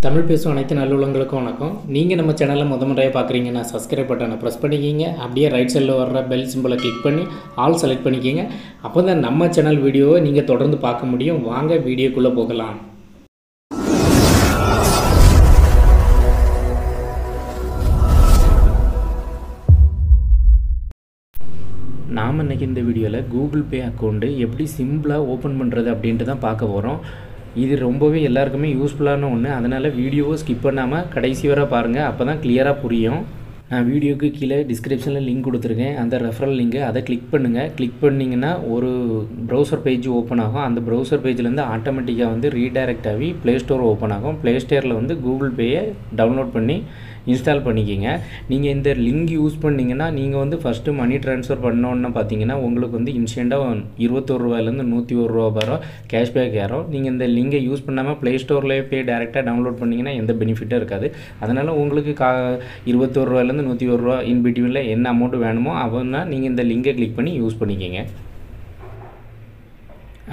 தமிழ் பேசும் அனைத்து நல்லுள்ளங்களுக்கும் வணக்கம். நீங்கள் நம்ம சேனலில் முறையாக பார்க்குறீங்கன்னா சப்ஸ்கிரைப் பட்டனை ப்ரெஸ் பண்ணிக்கிங்க. அப்படியே ரைட் சைடில் வர்ற பெல் சிம்பிளை கிளிக் பண்ணி ஆல் செலக்ட் பண்ணிக்கிங்க. அப்போ தான் நம்ம சேனல் வீடியோவை நீங்கள் தொடர்ந்து பார்க்க முடியும். வாங்க வீடியோக்குள்ளே போகலாம். நாம் இன்றைக்கி இந்த வீடியோவில் கூகுள் பே அக்கௌண்ட்டு எப்படி சிம்பிளாக ஓப்பன் பண்ணுறது அப்படின்ட்டு தான் பார்க்க போகிறோம். இது ரொம்பவே எல்லாருக்குமே யூஸ்ஃபுல்லான ஒன்று. அதனால் வீடியோவை ஸ்கிப் பண்ணாமல் கடைசி வரை பாருங்கள். அப்போ தான் கிளியராக புரியும். நான் வீடியோக்கு கீழே டிஸ்கிரிப்ஷனில் லிங்க் கொடுத்துருக்கேன். அந்த ரெஃபரல் லிங்கு அதை கிளிக் பண்ணுங்கள். கிளிக் பண்ணிங்கன்னா ஒரு ப்ரௌசர் பேஜ் ஓப்பன் ஆகும். அந்த ப்ரௌசர் பேஜ்லேருந்து ஆட்டோமேட்டிக்காக ரீடைரக்ட் ஆகி ப்ளே ஸ்டோர் ஓப்பன் ஆகும். ப்ளே ஸ்டோரில் கூகுள் பேயை டவுன்லோட் பண்ணி இன்ஸ்டால் பண்ணிக்கிங்க. நீங்கள் இந்த லிங்க் யூஸ் பண்ணிங்கன்னா நீங்கள் ஃபஸ்ட்டு மணி ட்ரான்ஸ்ஃபர் பண்ணோன்னு பார்த்தீங்கன்னா உங்களுக்கு இன்ஸ்டண்ட்டாக ₹21 101 வரும் கேஷ்பேக் ஏறும். நீங்கள் இந்த லிங்கை யூஸ் பண்ணாமல் ப்ளே ஸ்டோர்லேயே போய் டேரெக்டாக டவுன்லோட் பண்ணிங்கன்னா எந்த பெனிஃபிட்டும் இருக்காது. அதனால் உங்களுக்கு ₹21 101 இன் பிட்வீனில் என்ன அமௌண்ட் வேணுமோ அப்படின்னா நீங்கள் இந்த லிங்கை கிளிக் பண்ணி யூஸ் பண்ணிக்கிங்க.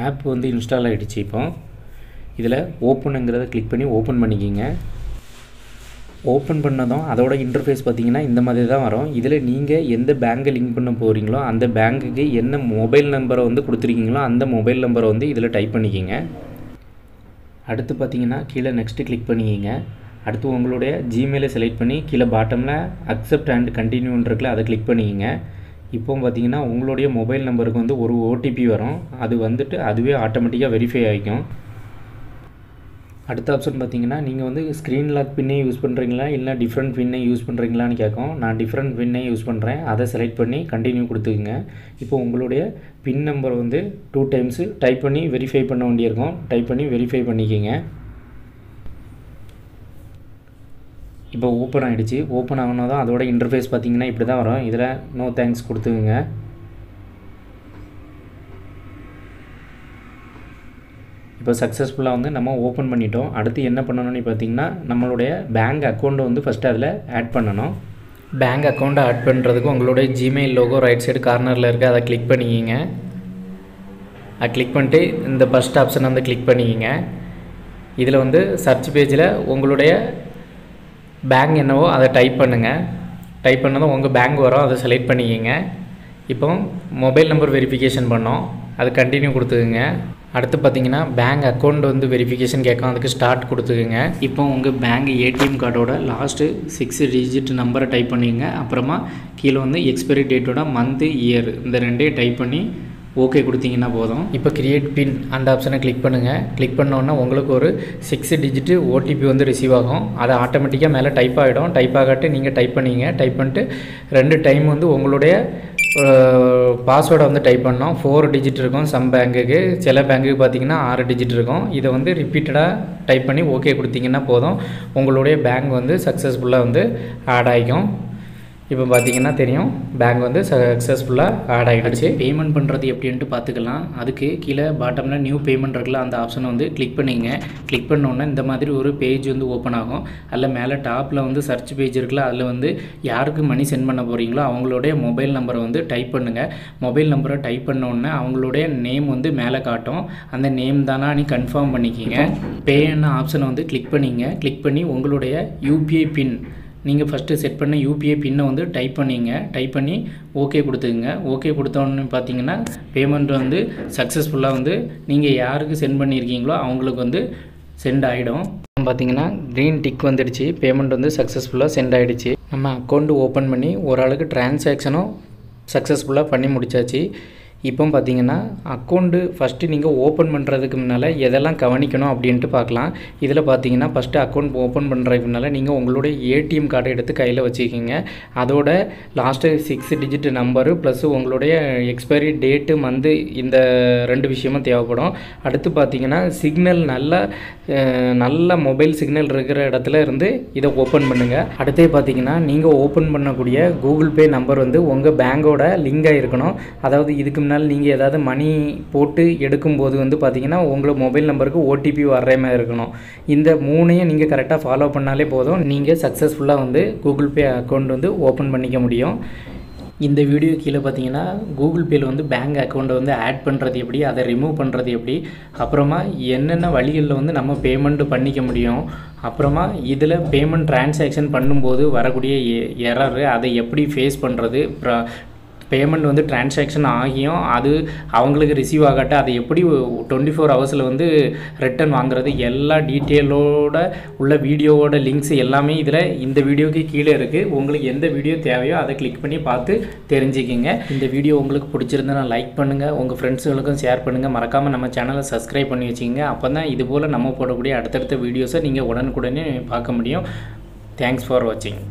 ஆப் இன்ஸ்டால் ஆகிடுச்சு. இப்போ இதில் ஓப்பனுங்கிறத கிளிக் பண்ணி ஓப்பன் பண்ணிக்கிங்க. ஓப்பன் பண்ணதும் அதோட இன்டர்ஃபேஸ் பார்த்திங்கன்னா இந்த மாதிரி தான் வரும். இதில் நீங்கள் எந்த பேங்கை லிங்க் பண்ண போகிறீங்களோ அந்த பேங்க்குக்கு என்ன மொபைல் நம்பரை கொடுத்துருக்கீங்களோ அந்த மொபைல் நம்பரை இதில் டைப் பண்ணிக்கிங்க. அடுத்து பார்த்திங்கன்னா கீழே நெக்ஸ்ட்டு கிளிக் பண்ணிக்கிங்க. அடுத்து உங்களுடைய ஜிமெயிலை செலக்ட் பண்ணி கீழே பாட்டமில் அக்செப்ட் அண்ட் கண்டினியூன்னு இருக்குல்ல அதை கிளிக் பண்ணிக்கிங்க. இப்போ பார்த்திங்கன்னா உங்களுடைய மொபைல் நம்பருக்கு ஒரு ஓடிபி வரும். அது அதுவே ஆட்டோமேட்டிக்காக வெரிஃபை ஆகிக்கும். அடுத்த ஆப்ஷன் பார்த்திங்கன்னா நீங்கள் ஸ்க்ரீன் லாக் பின்னே யூஸ் பண்ணுறீங்களா இல்லை டிஃப்ரெண்ட் பின்னே யூஸ் பண்ணுறீங்களான்னு கேட்கும். நான் டிஃப்ரெண்ட் பின்னே யூஸ் பண்ணுறேன். அதை செலக்ட் பண்ணி கண்டினியூ கொடுத்துக்குங்க. இப்போ உங்களுடைய பின் நம்பர் 2 டைம்ஸ் டைப் பண்ணி வெரிஃபை பண்ண வேண்டியிருக்கும். டைப் பண்ணி வெரிஃபை பண்ணிக்கிங்க. இப்போ ஓப்பன் ஆகிடுச்சு. ஓப்பன் ஆகினா தான் அதோட இன்டர்ஃபேஸ் பார்த்திங்கன்னா இப்படி தான் வரும். இதில் நோ தேங்க்ஸ் கொடுத்துக்குங்க. இப்போ சக்ஸஸ்ஃபுல்லாக நம்ம ஓப்பன் பண்ணிட்டோம். அடுத்து என்ன பண்ணணும்னு பார்த்திங்கன்னா நம்மளுடைய பேங்க் அக்கௌண்ட்டை ஃபஸ்ட்டு அதில் ஆட் பண்ணணும். பேங்க் அக்கௌண்ட்டை ஆட் பண்ணுறதுக்கு உங்களுடைய ஜிமெயில் லோகோ ரைட் சைடு கார்னரில் இருக்குது. அதை கிளிக் பண்ணிக்கிங்க. அதை கிளிக் பண்ணிட்டு இந்த ஃபஸ்ட் ஆப்ஷன் கிளிக் பண்ணிக்கிங்க. இதில் சர்ச் பேஜில் உங்களுடைய பேங்க் என்னவோ அதை டைப் பண்ணுங்கள். டைப் பண்ணதும் உங்கள் பேங்க் வரும். அதை செலக்ட் பண்ணிக்கிங்க. இப்போ மொபைல் நம்பர் வெரிஃபிகேஷன் பண்ணோம். அது கண்டினியூ கொடுத்துக்குங்க. அடுத்து பார்த்தீங்கன்னா பேங்க் அக்கௌண்ட் வெரிஃபிகேஷன் கேட்கும். அதுக்கு ஸ்டார்ட் கொடுத்துக்குங்க. இப்போ உங்கள் பேங்க் ஏடிஎம் கார்டோட லாஸ்ட்டு 6 டிஜிட் நம்பரை டைப் பண்ணிங்க. அப்புறமா கீழே எக்ஸ்பைரி டேட்டோட மந்த்து இயர் இந்த ரெண்டையும் டைப் பண்ணி ஓகே கொடுத்தீங்கன்னா போதும். இப்போ கிரியேட் பின் அந்த ஆப்ஷனை கிளிக் பண்ணுங்கள். கிளிக் பண்ணோன்னா உங்களுக்கு ஒரு 6 டிஜிட்டு ஓடிபி ரிசீவ் ஆகும். அதை ஆட்டோமேட்டிக்காக மேலே டைப் ஆகிடும். டைப் ஆகாட்டு நீங்கள் டைப் பண்ணிங்க. டைப் பண்ணிட்டு 2 டைம் உங்களுடைய பாஸ்வேர்டை டைப் பண்ணோம். 4 டிஜிட் இருக்கும் சம் பேங்க்குக்கு. சில பேங்க்குக்கு பார்த்திங்கன்னா 6 டிஜிட் இருக்கும். இதை ரிப்பீட்டடாக டைப் பண்ணி ஓகே கொடுத்தீங்கன்னா போதும். உங்களுடைய பேங்க் சக்ஸஸ்ஃபுல்லாக ஆட் ஆகிக்கும். இப்போ பார்த்திங்கன்னா தெரியும் பேங்க் சக்ஸஸ்ஃபுல்லாக ஆட் ஆகிடுச்சு. பேமெண்ட் பண்ணுறது எப்படின்ட்டு பார்த்துக்கலாம். அதுக்கு கீழே பாட்டமில் நியூ பேமெண்ட் இருக்குல்ல அந்த ஆப்ஷனை கிளிக் பண்ணிங்க. கிளிக் பண்ணோன்னே இந்த மாதிரி ஒரு பேஜ் ஓப்பன் ஆகும். அதில் மேலே டாப்பில் சர்ச் பேஜ் இருக்குல்ல அதில் யாருக்கு மணி சென்ட் பண்ண போகிறீங்களோ அவங்களுடைய மொபைல் நம்பரை டைப் பண்ணுங்கள். மொபைல் நம்பரை டைப் பண்ணோன்னே அவங்களுடைய நேம் மேலே காட்டும். அந்த நேம் தானா நீ கன்ஃபார்ம் பண்ணிக்கிங்க. பேன்னு ஆப்ஷனை கிளிக் பண்ணிங்க. கிளிக் பண்ணி உங்களுடைய யூபிஐ பின் நீங்கள் ஃபஸ்ட்டு செட் பண்ண யூபிஐ பின்னை டைப் பண்ணிங்க. டைப் பண்ணி ஓகே கொடுத்துக்குங்க. ஓகே கொடுத்தோன்னு பார்த்தீங்கன்னா பேமெண்ட் சக்ஸஸ்ஃபுல்லாக நீங்கள் யாருக்கு சென்ட் பண்ணியிருக்கீங்களோ அவங்களுக்கு சென்ட் ஆகிடும். பார்த்தீங்கன்னா க்ரீன் டிக் வந்துடுச்சு. பேமெண்ட் சக்ஸஸ்ஃபுல்லாக சென்ட் ஆகிடுச்சு. நம்ம அக்கௌண்ட்டு ஓப்பன் பண்ணி ஓரளவுக்கு ட்ரான்சாக்ஷனும் சக்ஸஸ்ஃபுல்லாக பண்ணி முடித்தாச்சு. இப்போ பார்த்தீங்கன்னா அக்கௌண்ட்டு ஃபஸ்ட்டு நீங்கள் ஓப்பன் பண்ணுறதுக்கு முன்னால் எதெல்லாம் கவனிக்கணும் அப்படின்ட்டு பார்க்கலாம். இதில் பார்த்தீங்கன்னா ஃபஸ்ட்டு அக்கௌண்ட் ஓப்பன் பண்ணுறதுக்கு முன்னால் நீங்கள் உங்களுடைய ஏடிஎம் கார்டை எடுத்து கையில் வச்சுக்கிங்க. அதோட லாஸ்ட்டு 6 டிஜிட் நம்பரு ப்ளஸ் உங்களுடைய எக்ஸ்பைரி டேட்டு மந்த்து இந்த 2 விஷயமும் தேவைப்படும். அடுத்து பார்த்தீங்கன்னா சிக்னல் நல்ல மொபைல் சிக்னல் இருக்கிற இடத்துல இருந்து இதை ஓப்பன் பண்ணுங்கள். அடுத்தே பார்த்தீங்கன்னா நீங்கள் ஓப்பன் பண்ணக்கூடிய கூகுள் பே நம்பர் உங்கள் பேங்கோட லிங்காக இருக்கணும். அதாவது இதுக்கு முன்னாடி நீங்கள் ஏதாவது மணி போட்டு எடுக்கும்போது பார்த்தீங்கன்னா உங்களோட மொபைல் நம்பருக்கு ஓடிபி வர்ற மாதிரி இருக்கணும். இந்த 3ஐயும் நீங்கள் கரெக்டாக ஃபாலோ பண்ணாலே போதும். நீங்கள் சக்ஸஸ்ஃபுல்லாக கூகுள் பே அக்கௌண்ட் ஓப்பன் பண்ணிக்க முடியும். இந்த வீடியோ கீழே பார்த்தீங்கன்னா கூகுள் பேயில் வந்து பேங்க் அக்கௌண்ட்டை வந்து ஆட் பண்ணுறது எப்படி, அதை ரிமூவ் பண்ணுறது எப்படி, அப்புறமா என்னென்ன வழிகளில் வந்து நம்ம பேமெண்ட் பண்ணிக்க முடியும், அப்புறமா இதில் பேமெண்ட் ட்ரான்சாக்ஷன் பண்ணும்போது வரக்கூடிய எரரு அதை எப்படி ஃபேஸ் பண்ணுறது, பேமெண்ட் வந்து ட்ரான்சாக்ஷன் ஆகியும் அது அவங்களுக்கு ரிசீவ் ஆகாட்ட அதை எப்படி 24 ஹவர்ஸில் வந்து ரிட்டன் வாங்குறது, எல்லா டீட்டெயிலோட உள்ள வீடியோவோட லிங்க்ஸ் எல்லாமே இதில் இந்த வீடியோக்கு கீழே இருக்குது. உங்களுக்கு எந்த வீடியோ தேவையோ அதை கிளிக் பண்ணி பார்த்து தெரிஞ்சுக்கிங்க. இந்த வீடியோ உங்களுக்கு பிடிச்சிருந்தா லைக் பண்ணுங்கள், உங்கள் ஃப்ரெண்ட்ஸுகளுக்கும் ஷேர் பண்ணுங்கள், மறக்காமல் நம்ம சேனலை சப்ஸ்கிரைப் பண்ணி வச்சுக்கோங்க. அப்போ தான் இதுபோல் நம்ம போடக்கூடிய அடுத்தடுத்த வீடியோஸை நீங்கள் உடனுக்குடனே பார்க்க முடியும். தேங்க்ஸ் ஃபார் வாட்சிங்.